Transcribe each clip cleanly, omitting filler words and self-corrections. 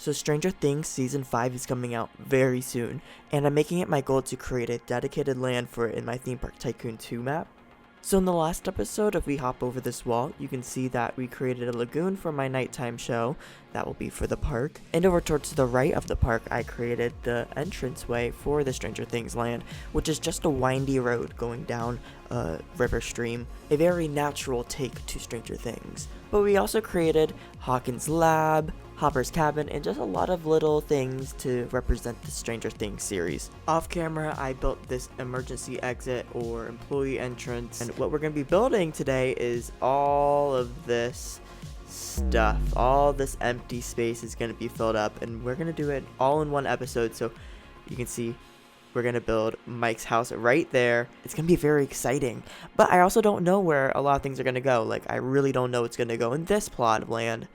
So Stranger Things Season 5 is coming out very soon, and I'm making it my goal to create a dedicated land for it in my Theme Park Tycoon 2 map. So in the last episode, if we hop over this wall, you can see that we created a lagoon for my nighttime show. That will be for the park. And over towards the right of the park, I created the entranceway for the Stranger Things land, which is just a windy road going down a river stream. A very natural take to Stranger Things. But we also created Hawkins' lab, Hopper's cabin, and just a lot of little things to represent the Stranger Things series. Off camera, I built this emergency exit or employee entrance, and what we're going to be building today is all of this stuff. All this empty space is going to be filled up, and we're going to do it all in one episode. So you can see we're going to build Mike's house right there. It's going to be very exciting, but I also don't know where a lot of things are going to go. Like, I really don't know what's going to go in this plot of land.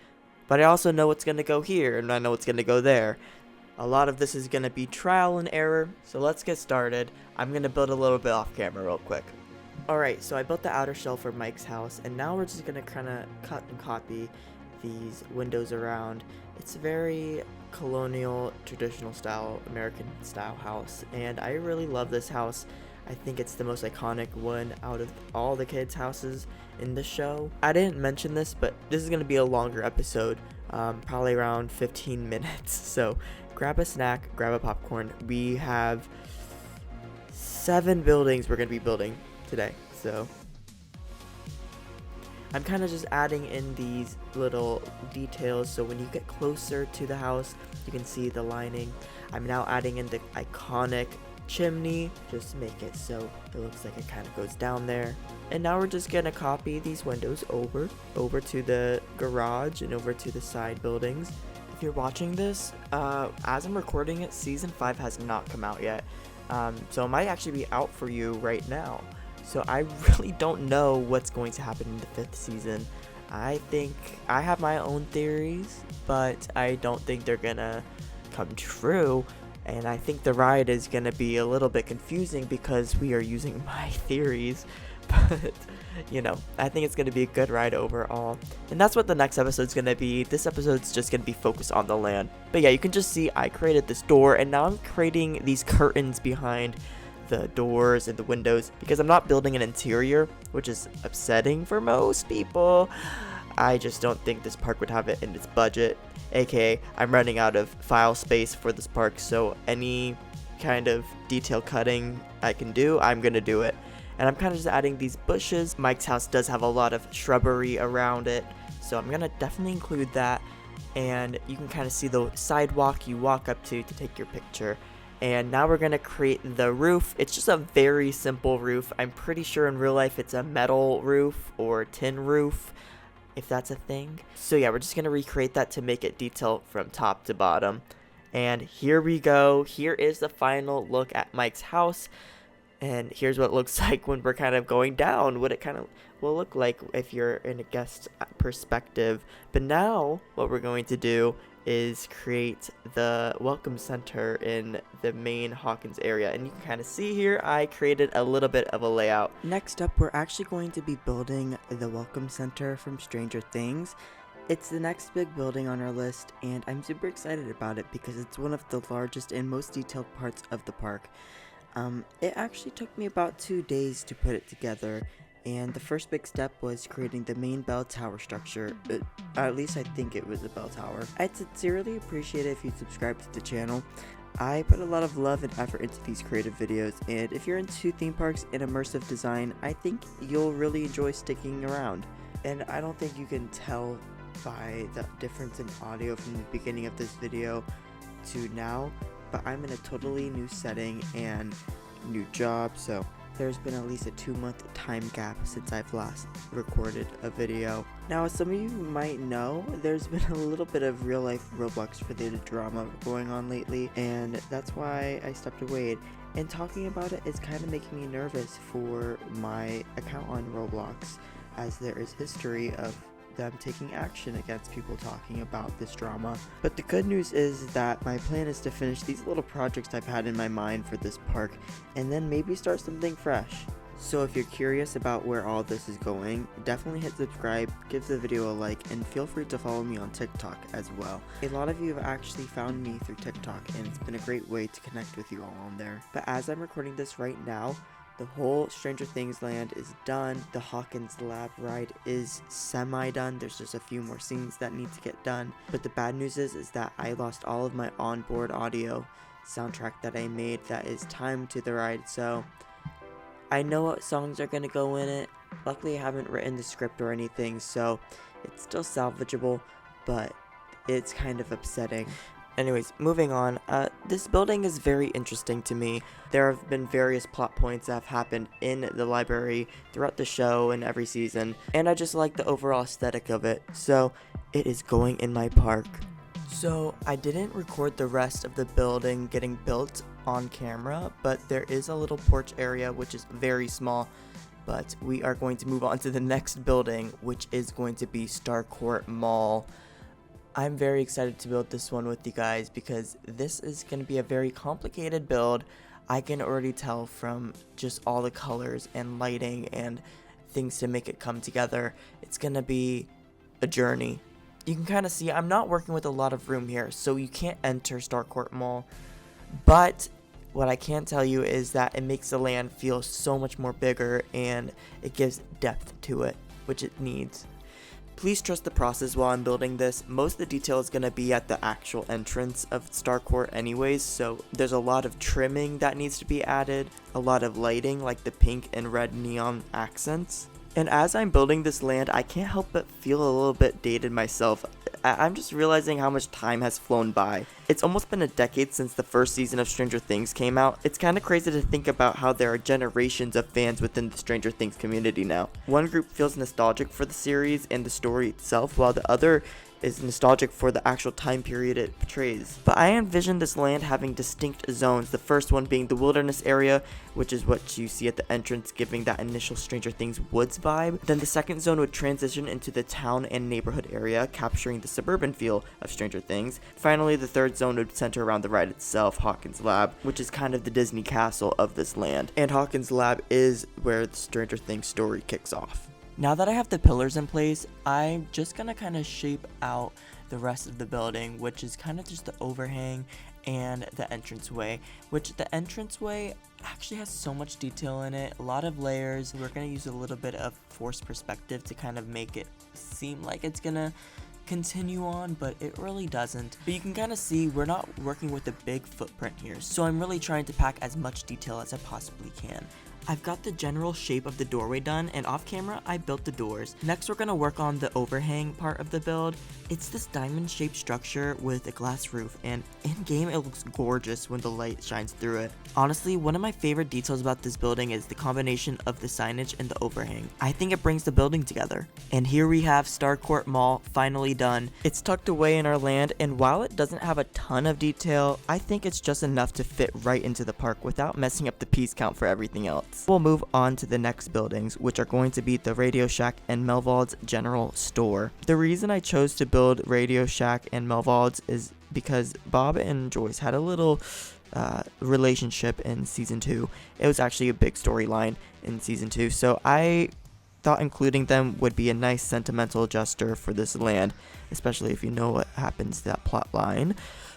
But I also know what's going to go here, and I know what's going to go there. A lot of this is going to be trial and error, so let's get started. I'm going to build a little bit off camera real quick. Alright, so I built the outer shell for Mike's house, and now we're just going to kind of cut and copy these windows around. It's a very colonial, traditional style, American style house, and I really love this house. I think it's the most iconic one out of all the kids' houses in the show. I didn't mention this, but this is going to be a longer episode, probably around 15 minutes. So grab a snack, grab a popcorn. We have 7 buildings we're going to be building today. So I'm kind of just adding in these little details, so when you get closer to the house, you can see the lining. I'm now adding in the iconic chimney, just to make it so it looks like it kind of goes down there. And now we're just gonna copy these windows over to the garage and over to the side buildings. If you're watching this, as I'm recording it, season 5 has not come out yet, so it might actually be out for you right now. So I really don't know what's going to happen in the 5th season. I think I have my own theories, but I don't think they're gonna come true. And I think the ride is going to be a little bit confusing because we are using my theories. But, you know, I think it's going to be a good ride overall. And that's what the next episode's going to be. This episode's just going to be focused on the land. But yeah, you can just see I created this door. And now I'm creating these curtains behind the doors and the windows, because I'm not building an interior, which is upsetting for most people. I just don't think this park would have it in its budget. AKA, I'm running out of file space for this park, so any kind of detail cutting I can do, I'm gonna do it. And I'm kind of just adding these bushes. Mike's house does have a lot of shrubbery around it, so I'm gonna definitely include that. And you can kind of see the sidewalk you walk up to take your picture. And now we're gonna create the roof. It's just a very simple roof. I'm pretty sure in real life it's a metal roof or tin roof, if that's a thing. So yeah, we're just gonna recreate that to make it detailed from top to bottom. And here we go. Here is the final look at Mike's house, and here's what it looks like when we're kind of going down, what it kind of will look like if you're in a guest perspective. But now what we're going to do is create the welcome center in the main Hawkins area, and you can kind of see here I created a little bit of a layout. Next up, we're actually going to be building the welcome center from Stranger Things. It's the next big building on our list, and I'm super excited about it because it's one of the largest and most detailed parts of the park. It actually took me about 2 days to put it together, and the first big step was creating the main bell tower structure. At least I think it was a bell tower. I'd sincerely appreciate it if you subscribe to the channel. I put a lot of love and effort into these creative videos, and if you're into theme parks and immersive design, I think you'll really enjoy sticking around. And I don't think you can tell by the difference in audio from the beginning of this video to now, but I'm in a totally new setting and new job, so there's been at least a 2-month time gap since I've last recorded a video. Now, as some of you might know, there's been a little bit of real life Roblox related drama going on lately, and that's why I stepped away. And talking about it is kind of making me nervous for my account on Roblox, as there is history of them taking action against people talking about this drama. But the good news is that my plan is to finish these little projects I've had in my mind for this park, and then maybe start something fresh. So if you're curious about where all this is going, definitely hit subscribe, give the video a like, and feel free to follow me on TikTok as well. A lot of you have actually found me through TikTok, and it's been a great way to connect with you all on there. But as I'm recording this right now, the whole Stranger Things land is done. The Hawkins lab ride is semi-done. There's just a few more scenes that need to get done. But the bad news is that I lost all of my onboard audio soundtrack that I made that is timed to the ride. So I know what songs are going to go in it. Luckily, I haven't written the script or anything, so it's still salvageable, but it's kind of upsetting. Anyways, moving on, this building is very interesting to me. There have been various plot points that have happened in the library throughout the show and every season, and I just like the overall aesthetic of it, so it is going in my park. So I didn't record the rest of the building getting built on camera, but there is a little porch area which is very small, but we are going to move on to the next building, which is going to be Starcourt Mall. I'm very excited to build this one with you guys because this is going to be a very complicated build. I can already tell from just all the colors and lighting and things to make it come together. It's going to be a journey. You can kind of see I'm not working with a lot of room here, so you can't enter Starcourt Mall. But what I can tell you is that it makes the land feel so much more bigger and it gives depth to it, which it needs. Please trust the process while I'm building this. Most of the detail is going to be at the actual entrance of Starcourt anyways, so there's a lot of trimming that needs to be added, a lot of lighting like the pink and red neon accents. And as I'm building this land, I can't help but feel a little bit dated myself. I'm just realizing how much time has flown by. It's almost been a decade since the first season of Stranger Things came out. It's kind of crazy to think about how there are generations of fans within the Stranger Things community now. One group feels nostalgic for the series and the story itself, while the other is nostalgic for the actual time period it portrays. But I envision this land having distinct zones, the first one being the wilderness area, which is what you see at the entrance, giving that initial Stranger Things woods vibe. Then the second zone would transition into the town and neighborhood area, capturing the suburban feel of Stranger Things. Finally, the third zone would center around the ride itself, Hawkins Lab, which is kind of the Disney castle of this land. And Hawkins Lab is where the Stranger Things story kicks off. Now that I have the pillars in place, I'm just going to kind of shape out the rest of the building, which is kind of just the overhang and the entranceway, which the entranceway actually has so much detail in it, a lot of layers. We're going to use a little bit of forced perspective to kind of make it seem like it's going to continue on, but it really doesn't. But you can kind of see we're not working with a big footprint here, so I'm really trying to pack as much detail as I possibly can. I've got the general shape of the doorway done, and off camera I built the doors. Next we're going to work on the overhang part of the build. It's this diamond shaped structure with a glass roof, and in game it looks gorgeous when the light shines through it. Honestly, one of my favorite details about this building is the combination of the signage and the overhang. I think it brings the building together. And here we have Starcourt Mall finally done. It's tucked away in our land, and while it doesn't have a ton of detail, I think it's just enough to fit right into the park without messing up the piece count for everything else. We'll move on to the next buildings, which are going to be the Radio Shack and Melvalds General Store. The reason I chose to build Radio Shack and Melvalds is because Bob and Joyce had a little relationship in season 2. It was actually a big storyline in season 2, so I thought including them would be a nice sentimental adjuster for this land, especially if you know what happens to that plot line.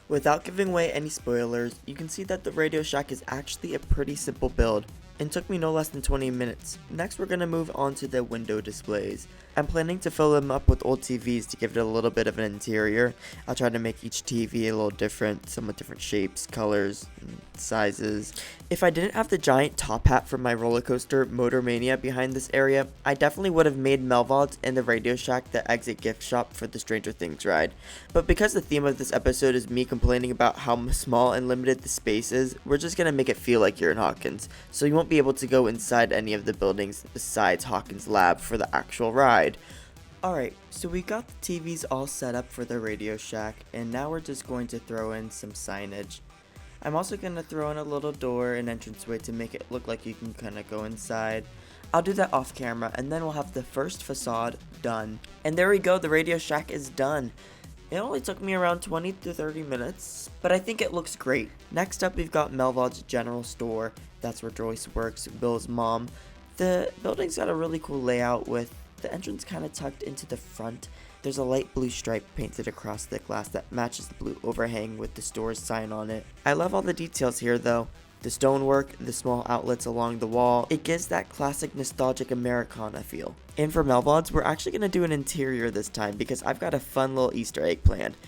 Without giving away any spoilers, you can see that the Radio Shack is actually a pretty simple build and took me no less than 20 minutes. Next we're going to move on to the window displays. I'm planning to fill them up with old TVs to give it a little bit of an interior. I'll try to make each TV a little different, some with different shapes, colors, and sizes. If I didn't have the giant top hat from my roller coaster Motor-Mania behind this area, I definitely would have made Melvalds and the Radio Shack the exit gift shop for the Stranger Things ride. But because the theme of this episode is me complaining about how small and limited the space is, we're just going to make it feel like you're in Hawkins, so you won't be able to go inside any of the buildings besides Hawkins Lab for the actual ride. Alright, so we got the TVs all set up for the Radio Shack, and now we're just going to throw in some signage. I'm also going to throw in a little door and entranceway to make it look like you can kind of go inside. I'll do that off camera, and then we'll have the first facade done. And there we go, the Radio Shack is done. It only took me around 20 to 30 minutes, but I think it looks great. Next up we've got Melvalds General Store. That's where Joyce works, Bill's mom. The building's got a really cool layout with the entrance kind of tucked into the front. There's a light blue stripe painted across the glass that matches the blue overhang with the store's sign on it. I love all the details here though. The stonework, the small outlets along the wall, it gives that classic nostalgic Americana feel. And for Melvalds, we're actually going to do an interior this time because I've got a fun little Easter egg planned.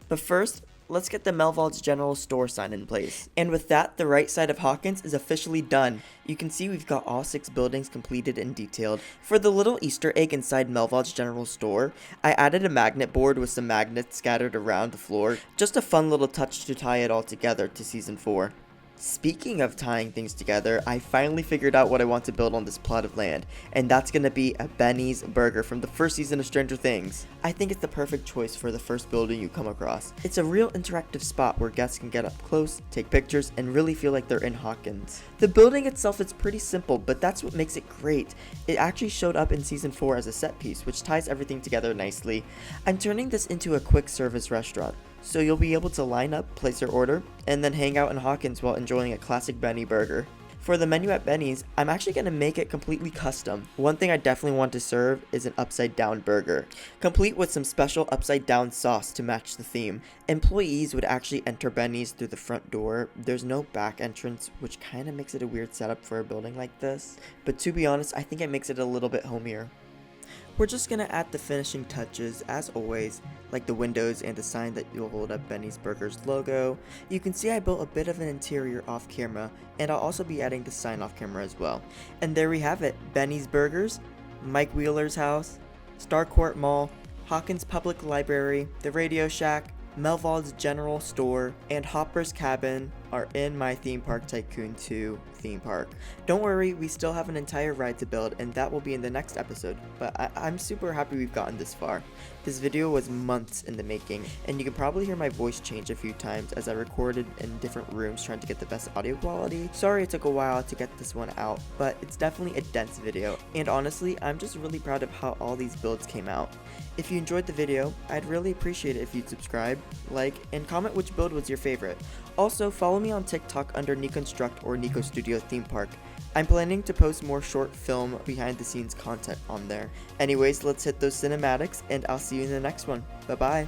But first, let's get the Melvalds General Store sign in place. And with that, the right side of Hawkins is officially done. You can see we've got all 6 buildings completed and detailed. For the little Easter egg inside Melvalds General Store, I added a magnet board with some magnets scattered around the floor. Just a fun little touch to tie it all together to Season 4. Speaking of tying things together, I finally figured out what I want to build on this plot of land, and that's gonna be a Benny's Burger from the first season of Stranger Things. I think it's the perfect choice for the first building you come across. It's a real interactive spot where guests can get up close, take pictures, and really feel like they're in Hawkins. The building itself is pretty simple, but that's what makes it great. It actually showed up in Season 4 as a set piece, which ties everything together nicely. I'm turning this into a quick service restaurant, so you'll be able to line up, place your order, and then hang out in Hawkins while enjoying a classic Benny burger. For the menu at Benny's, I'm actually going to make it completely custom. One thing I definitely want to serve is an upside down burger, complete with some special upside down sauce to match the theme. Employees would actually enter Benny's through the front door. There's no back entrance, which kind of makes it a weird setup for a building like this, but to be honest, I think it makes it a little bit homier. We're just gonna add the finishing touches as always, like the windows and the sign that will hold up Benny's Burgers logo. You can see I built a bit of an interior off camera, and I'll also be adding the sign off camera as well. And there we have it, Benny's Burgers, Mike Wheeler's house, Starcourt Mall, Hawkins Public Library, the Radio Shack, Melvalds General Store, and Hopper's Cabin are in my Theme Park Tycoon 2 theme park. Don't worry, we still have an entire ride to build, and that will be in the next episode, but I'm super happy we've gotten this far. This video was months in the making, and you can probably hear my voice change a few times as I recorded in different rooms trying to get the best audio quality. Sorry it took a while to get this one out, but it's definitely a dense video, and honestly, I'm just really proud of how all these builds came out. If you enjoyed the video, I'd really appreciate it if you'd subscribe, like, and comment which build was your favorite. Also, follow me on TikTok under Niconstruct or Nicos Studios Theme Park. I'm planning to post more short film behind the scenes content on there. Anyways, let's hit those cinematics, and I'll see you in the next one. Bye bye.